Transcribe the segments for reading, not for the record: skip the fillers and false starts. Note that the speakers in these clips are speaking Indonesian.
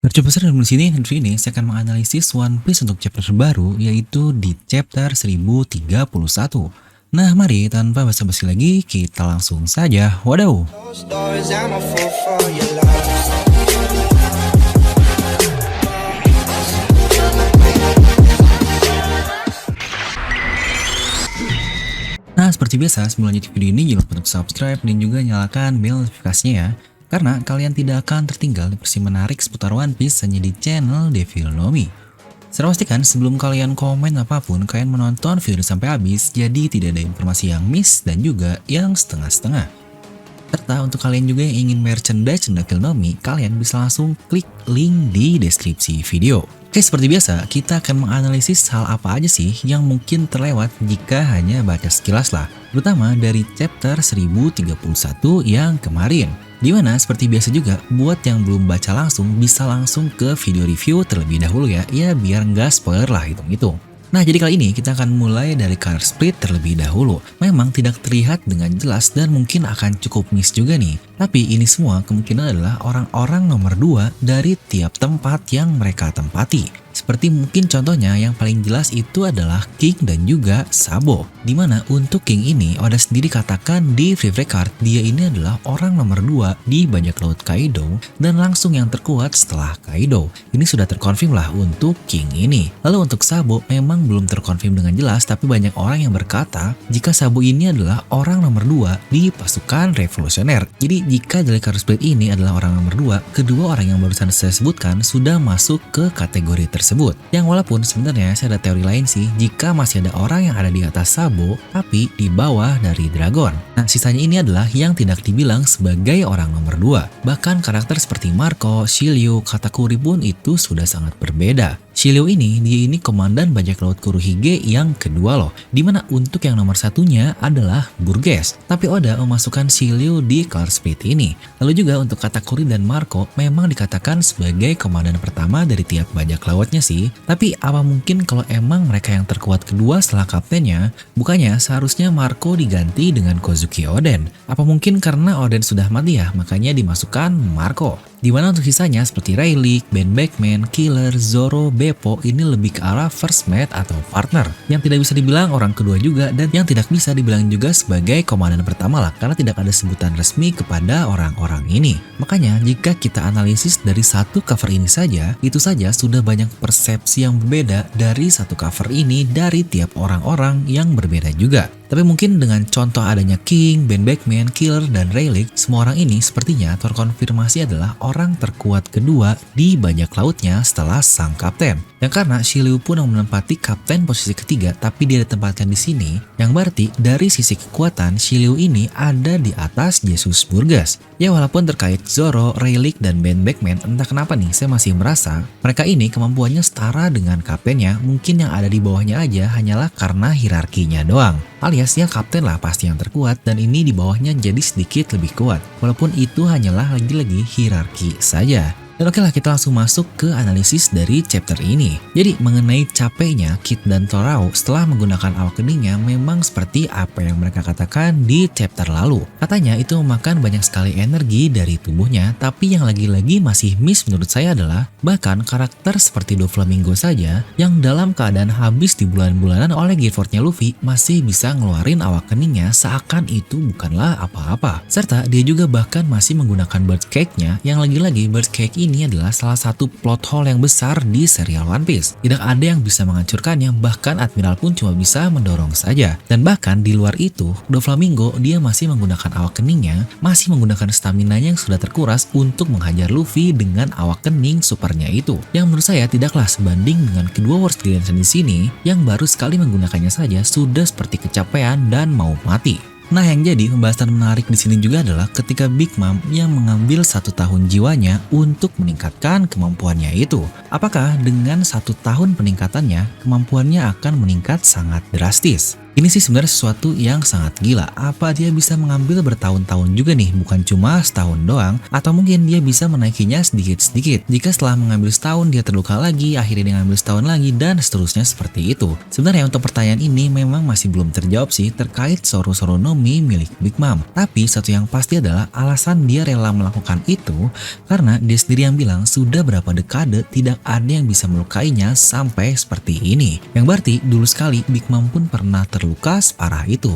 Bercoba besar di sini, di sini saya akan menganalisis One Piece untuk chapter terbaru, yaitu di chapter 1031. Nah, mari tanpa basa-basi lagi, kita langsung saja. Wadaw! Nah, seperti biasa, sebelum lanjut video ini, jangan lupa untuk subscribe dan juga nyalakan bel notifikasinya ya. Karena kalian tidak akan tertinggal informasi menarik seputar One Piece hanya di channel Devil No Mi. Saya pastikan sebelum kalian komen apapun, kalian menonton video ini sampai habis, jadi tidak ada informasi yang miss dan juga yang setengah-setengah. Serta untuk kalian juga yang ingin merchandise Devil No Mi, kalian bisa langsung klik link di deskripsi video. Oke, seperti biasa, kita akan menganalisis hal apa aja sih yang mungkin terlewat jika hanya baca sekilas lah. Terutama dari chapter 1031 yang kemarin. Dimana seperti biasa juga, buat yang belum baca langsung bisa langsung ke video review terlebih dahulu ya biar nggak spoiler lah hitung-hitung. Nah, jadi kali ini kita akan mulai dari color split terlebih dahulu. Memang tidak terlihat dengan jelas dan mungkin akan cukup miss juga nih. Tapi ini semua kemungkinan adalah orang-orang nomor 2 dari tiap tempat yang mereka tempati. Seperti mungkin contohnya yang paling jelas itu adalah King dan juga Sabo. Dimana untuk King ini Oda sendiri katakan di Free Card dia ini adalah orang nomor 2 di bajak laut Kaido dan langsung yang terkuat setelah Kaido. Ini sudah terkonfirm lah untuk King ini. Lalu untuk Sabo memang belum terkonfirm dengan jelas, tapi banyak orang yang berkata jika Sabo ini adalah orang nomor 2 di pasukan revolusioner. Jadi jika dari card split ini adalah orang nomor 2, kedua orang yang barusan saya sebutkan sudah masuk ke kategori tersebut. Yang walaupun sebenarnya saya ada teori lain sih, jika masih ada orang yang ada di atas Sabo tapi di bawah dari Dragon. Nah, sisanya ini adalah yang tidak dibilang sebagai orang nomor 2. Bahkan karakter seperti Marco, Shiryu, Katakuri pun itu sudah sangat berbeda. Shiryu dia ini komandan bajak laut Kurohige yang kedua loh, dimana untuk yang nomor satunya adalah Burgess. Tapi Oda memasukkan Shiryu di color split ini. Lalu juga untuk Katakuri dan Marco memang dikatakan sebagai komandan pertama dari tiap bajak lautnya sih. Tapi apa mungkin kalau emang mereka yang terkuat kedua setelah kaptennya? Bukannya seharusnya Marco diganti dengan Kozuki Oden? Apa mungkin karena Oden sudah mati ya, makanya dimasukkan Marco? Dimana untuk sisanya seperti Rayleigh, Ben Beckman, Killer, Zoro, Beppo ini lebih ke arah first mate atau partner yang tidak bisa dibilang orang kedua juga dan yang tidak bisa dibilang juga sebagai komandan pertama lah karena tidak ada sebutan resmi kepada orang-orang ini. Makanya jika kita analisis dari satu cover ini saja, itu saja sudah banyak persepsi yang berbeda dari satu cover ini dari tiap orang-orang yang berbeda juga. Tapi mungkin dengan contoh adanya King, Ben Beckman, Killer, dan Rayleigh, semua orang ini sepertinya terkonfirmasi adalah orang terkuat kedua di bajak lautnya setelah sang kapten. Yang karena Shiryu pun yang menempati kapten posisi ketiga tapi dia ditempatkan di sini, yang berarti dari sisi kekuatan Shiryu ini ada di atas Jesus Burgess. Ya walaupun terkait Zoro, Rayleigh, dan Ben Beckman, entah kenapa nih saya masih merasa mereka ini kemampuannya setara dengan kaptennya, mungkin yang ada di bawahnya aja hanyalah karena hierarkinya doang. Aliasnya kapten lah pasti yang terkuat dan ini di bawahnya jadi sedikit lebih kuat. Walaupun itu hanyalah lagi-lagi hierarki saja. Dan oke lah, kita langsung masuk ke analisis dari chapter ini. Jadi mengenai capeknya Kid dan Torao setelah menggunakan awak keningnya memang seperti apa yang mereka katakan di chapter lalu. Katanya itu memakan banyak sekali energi dari tubuhnya, tapi yang lagi-lagi masih miss menurut saya adalah bahkan karakter seperti Doflamingo saja yang dalam keadaan habis di bulan-bulanan oleh Gearforce-nya Luffy masih bisa ngeluarin awak keningnya seakan itu bukanlah apa-apa. Serta dia juga bahkan masih menggunakan bird cake-nya yang lagi-lagi bird cake ini adalah salah satu plot hole yang besar di serial One Piece. Tidak ada yang bisa menghancurkannya, bahkan Admiral pun cuma bisa mendorong saja. Dan bahkan di luar itu, Doflamingo dia masih menggunakan awak keningnya, masih menggunakan stamina-nya yang sudah terkuras untuk menghajar Luffy dengan awak kening supernya itu. Yang menurut saya tidaklah sebanding dengan kedua World Guardians di sini yang baru sekali menggunakannya saja sudah seperti kecapean dan mau mati. Nah, yang jadi pembahasan menarik di sini juga adalah ketika Big Mom yang mengambil 1 tahun jiwanya untuk meningkatkan kemampuannya itu. Apakah dengan 1 tahun peningkatannya, kemampuannya akan meningkat sangat drastis? Ini sih sebenarnya sesuatu yang sangat gila. Apa dia bisa mengambil bertahun-tahun juga nih, bukan cuma setahun doang, atau mungkin dia bisa menaikinya sedikit-sedikit. Jika setelah mengambil setahun dia terluka lagi, akhirnya dia ngambil setahun lagi, dan seterusnya seperti itu. Sebenarnya untuk pertanyaan ini memang masih belum terjawab sih terkait Zoro Nomi milik Big Mom. Tapi satu yang pasti adalah alasan dia rela melakukan itu karena dia sendiri yang bilang sudah berapa dekade tidak ada yang bisa melukainya sampai seperti ini. Yang berarti dulu sekali Big Mom pun pernah terluka separah itu.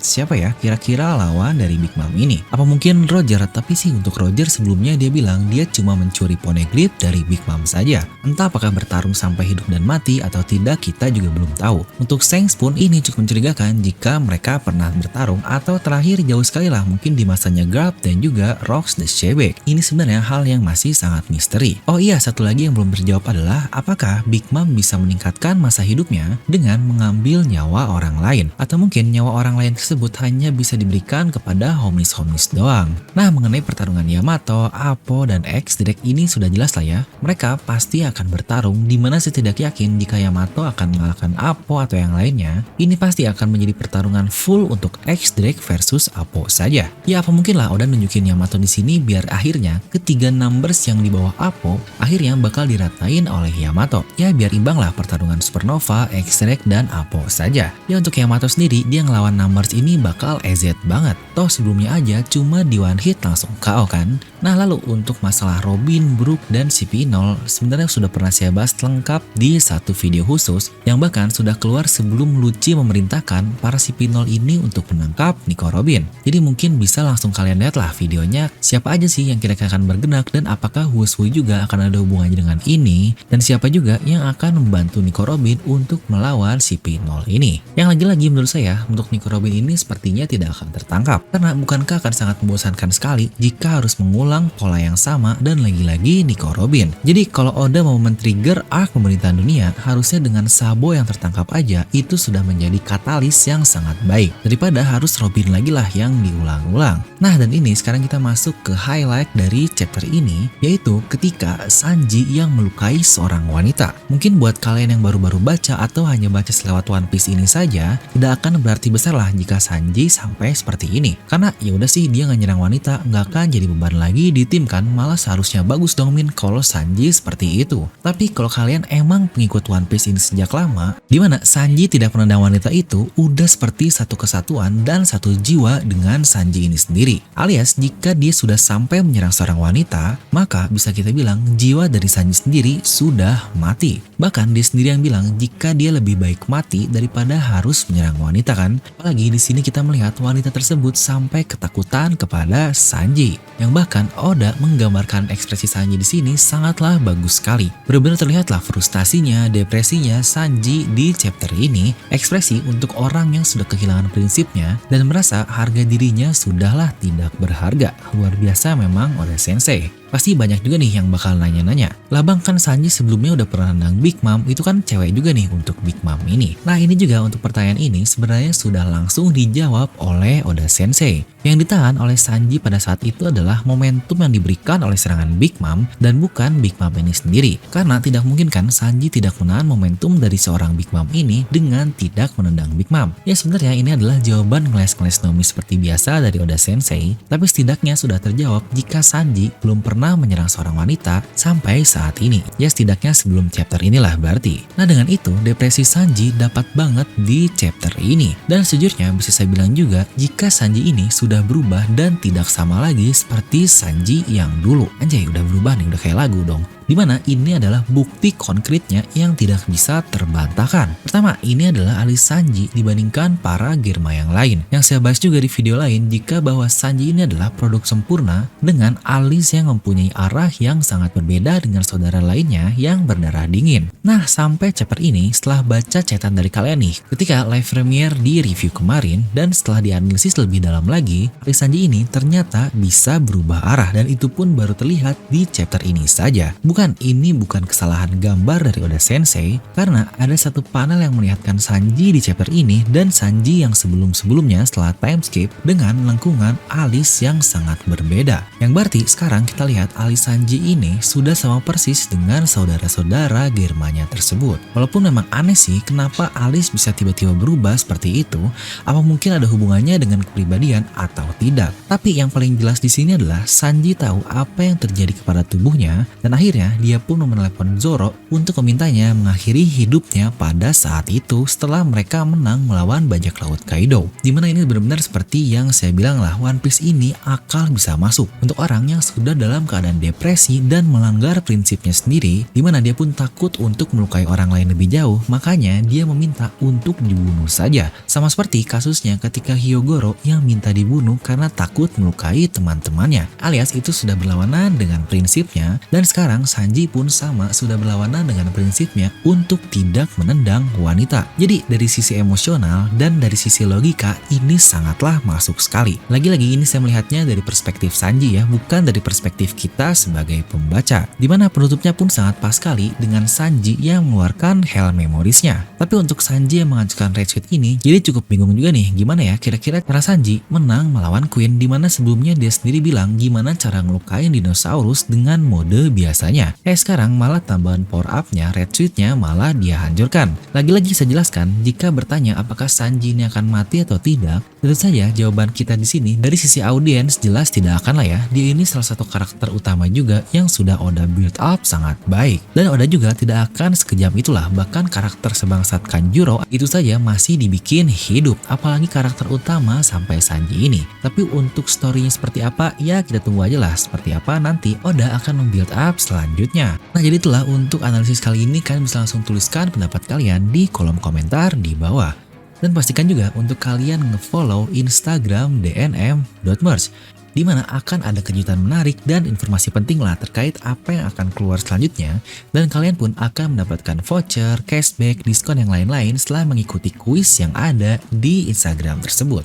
Siapa ya kira-kira lawan dari Big Mom ini? Apa mungkin Roger? Tapi sih untuk Roger sebelumnya dia bilang dia cuma mencuri poneglyph dari Big Mom saja. Entah apakah bertarung sampai hidup dan mati atau tidak kita juga belum tahu. Untuk Shanks pun ini cukup mencurigakan jika mereka pernah bertarung atau terakhir jauh sekali lah mungkin di masanya Garp dan juga Rocks the Shebek. Ini sebenarnya hal yang masih sangat misteri. Oh iya, satu lagi yang belum terjawab adalah apakah Big Mom bisa meningkatkan masa hidupnya dengan mengambil nyawa orang lain, atau mungkin nyawa orang lain tersebut hanya bisa diberikan kepada homies-homies doang. Nah, mengenai pertarungan Yamato, Appo, dan X Direct ini sudah jelas lah ya. Mereka pasti akan bertarung di mana saya tidak yakin jika Yamato akan mengalahkan Appo atau yang lainnya. Ini pasti akan menjadi pertarungan full untuk X Direct versus Appo saja. Ya apa mungkin lah Oda nunjukin Yamato di sini biar akhirnya ketiga numbers yang di bawah Appo akhirnya bakal diratain oleh Yamato. Ya biar imbang lah pertarungan Supernova, X Direct, dan Appo saja. Ya untuk Yamato sendiri dia ngelawan numbers ini bakal EZ banget. Toh sebelumnya aja cuma di one hit langsung KO kan. Nah lalu untuk masalah Robin, Brook, dan CP0 sebenarnya sudah pernah saya bahas lengkap di satu video khusus yang bahkan sudah keluar sebelum Lucci memerintahkan para CP0 ini untuk menangkap Nico Robin. Jadi mungkin bisa langsung kalian lihat lah videonya siapa aja sih yang kira-kira akan bergerak dan apakah Wusui juga akan ada hubungannya dengan ini dan siapa juga yang akan membantu Nico Robin untuk melawan CP0 ini. Yang lagi-lagi menurut saya untuk Nico Robin ini sepertinya tidak akan tertangkap karena bukankah akan sangat membosankan sekali jika harus mengulang pola yang sama dan lagi-lagi Nico Robin. Jadi kalau Oda mau men-trigger arc pemerintahan dunia harusnya dengan Sabo yang tertangkap aja itu sudah menjadi katalis yang sangat baik daripada harus Robin lagi lah yang diulang-ulang. Nah dan ini sekarang kita masuk ke highlight dari chapter ini yaitu ketika Sanji yang melukai seorang wanita. Mungkin buat kalian yang baru-baru baca atau hanya baca selewat One Piece ini saja tidak akan berarti besar lah jika Sanji sampai seperti ini karena ya udah sih dia nggak nyerang wanita nggak akan jadi beban lagi di tim kan, malah seharusnya bagus dong Min kalau Sanji seperti itu. Tapi kalau kalian emang pengikut One Piece ini sejak lama dimana Sanji tidak pernah ada wanita itu udah seperti satu kesatuan dan satu jiwa dengan Sanji ini sendiri, alias jika dia sudah sampai menyerang seorang wanita maka bisa kita bilang jiwa dari Sanji sendiri sudah mati. Bahkan dia sendiri yang bilang jika dia lebih baik mati daripada harus menyerang wanita kan. Apalagi di sini kita melihat wanita tersebut sampai ketakutan kepada Sanji. Yang bahkan Oda menggambarkan ekspresi Sanji di sini sangatlah bagus sekali. Benar-benar terlihatlah frustasinya, depresinya Sanji di chapter ini. Ekspresi untuk orang yang sudah kehilangan prinsipnya dan merasa harga dirinya sudahlah tidak berharga. Luar biasa memang Oda Sensei. Pasti banyak juga nih yang bakal nanya-nanya. Lah bang kan Sanji sebelumnya udah pernah nendang Big Mom, itu kan cewek juga nih untuk Big Mom ini. Nah ini juga untuk pertanyaan ini sebenarnya sudah langsung dijawab oleh Oda Sensei. Yang ditahan oleh Sanji pada saat itu adalah momentum yang diberikan oleh serangan Big Mom dan bukan Big Mom ini sendiri. Karena tidak mungkin kan Sanji tidak menahan momentum dari seorang Big Mom ini dengan tidak menendang Big Mom. Ya sebenarnya ini adalah jawaban ngeles-ngeles Nomi seperti biasa dari Oda Sensei, tapi setidaknya sudah terjawab jika Sanji belum pernah menyerang seorang wanita sampai saat ini. Ya setidaknya sebelum chapter inilah berarti. Nah dengan itu depresi Sanji dapat banget di chapter ini. Dan sejujurnya bisa saya bilang juga jika Sanji ini sudah berubah dan tidak sama lagi seperti Sanji yang dulu. Anjay udah berubah nih, udah kayak lagu dong. Dimana ini adalah bukti konkretnya yang tidak bisa terbantahkan. Pertama, ini adalah alis Sanji dibandingkan para Germa yang lain. Yang saya bahas juga di video lain jika bahwa Sanji ini adalah produk sempurna dengan alis yang mempunyai arah yang sangat berbeda dengan saudara lainnya yang berdarah dingin. Nah, sampai chapter ini setelah baca catatan dari kalian nih, ketika live premiere di review kemarin dan setelah dianalisis lebih dalam lagi, alis Sanji ini ternyata bisa berubah arah dan itu pun baru terlihat di chapter ini saja. Bukan Bukan, ini bukan kesalahan gambar dari Oda Sensei, karena ada satu panel yang melihatkan Sanji di chapter ini dan Sanji yang sebelum-sebelumnya setelah time skip dengan lengkungan alis yang sangat berbeda. Yang berarti sekarang kita lihat alis Sanji ini sudah sama persis dengan saudara-saudara Germanya tersebut. Walaupun memang aneh sih kenapa alis bisa tiba-tiba berubah seperti itu, apa mungkin ada hubungannya dengan kepribadian atau tidak. Tapi yang paling jelas di sini adalah Sanji tahu apa yang terjadi kepada tubuhnya dan akhirnya dia pun menelepon Zoro untuk memintanya mengakhiri hidupnya pada saat itu setelah mereka menang melawan bajak laut Kaido. Dimana ini benar-benar seperti yang saya bilang lah, One Piece ini akal bisa masuk untuk orang yang sudah dalam keadaan depresi dan melanggar prinsipnya sendiri, dimana dia pun takut untuk melukai orang lain lebih jauh, makanya dia meminta untuk dibunuh saja. Sama seperti kasusnya ketika Hyogoro yang minta dibunuh karena takut melukai teman-temannya, alias itu sudah berlawanan dengan prinsipnya. Dan sekarang Sanji pun sama, sudah berlawanan dengan prinsipnya untuk tidak menendang wanita. Jadi dari sisi emosional dan dari sisi logika ini sangatlah masuk sekali. Lagi-lagi ini saya melihatnya dari perspektif Sanji ya, bukan dari perspektif kita sebagai pembaca. Dimana penutupnya pun sangat pas sekali dengan Sanji yang mengeluarkan Hell Memoriesnya. Tapi untuk Sanji yang mengajukan Red Suit ini, jadi cukup bingung juga nih gimana ya kira-kira cara Sanji menang melawan Queen, dimana sebelumnya dia sendiri bilang gimana cara ngelukain dinosaurus dengan mode biasanya. Sekarang malah tambahan power up-nya, Red Suit-nya malah dia hancurkan. Lagi-lagi saya jelaskan, jika bertanya apakah Sanji ini akan mati atau tidak, tentu saja jawaban kita di sini dari sisi audiens jelas tidak akan lah ya. Dia ini salah satu karakter utama juga yang sudah Oda build up sangat baik. Dan Oda juga tidak akan sekejam itulah, bahkan karakter sebangsat Kanjuro itu saja masih dibikin hidup, apalagi karakter utama sampai Sanji ini. Tapi untuk story-nya seperti apa, ya kita tunggu aja lah seperti apa nanti Oda akan membuild up selanjutnya. Nah jadi itulah untuk analisis kali ini, kalian bisa langsung tuliskan pendapat kalian di kolom komentar di bawah. Dan pastikan juga untuk kalian nge-follow Instagram dnm.merch, di mana akan ada kejutan menarik dan informasi penting lah terkait apa yang akan keluar selanjutnya, dan kalian pun akan mendapatkan voucher, cashback, diskon yang lain-lain setelah mengikuti kuis yang ada di Instagram tersebut.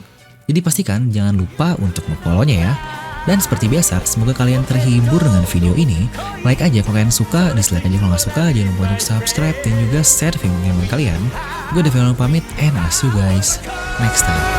Jadi pastikan jangan lupa untuk nge-follow-nya ya. Dan seperti biasa, semoga kalian terhibur dengan video ini. Like aja kalau kalian suka, dislike aja kalau nggak suka, jangan lupa untuk subscribe dan juga share video dengan kalian. Gue Devil pamit, and I'll see you guys next time.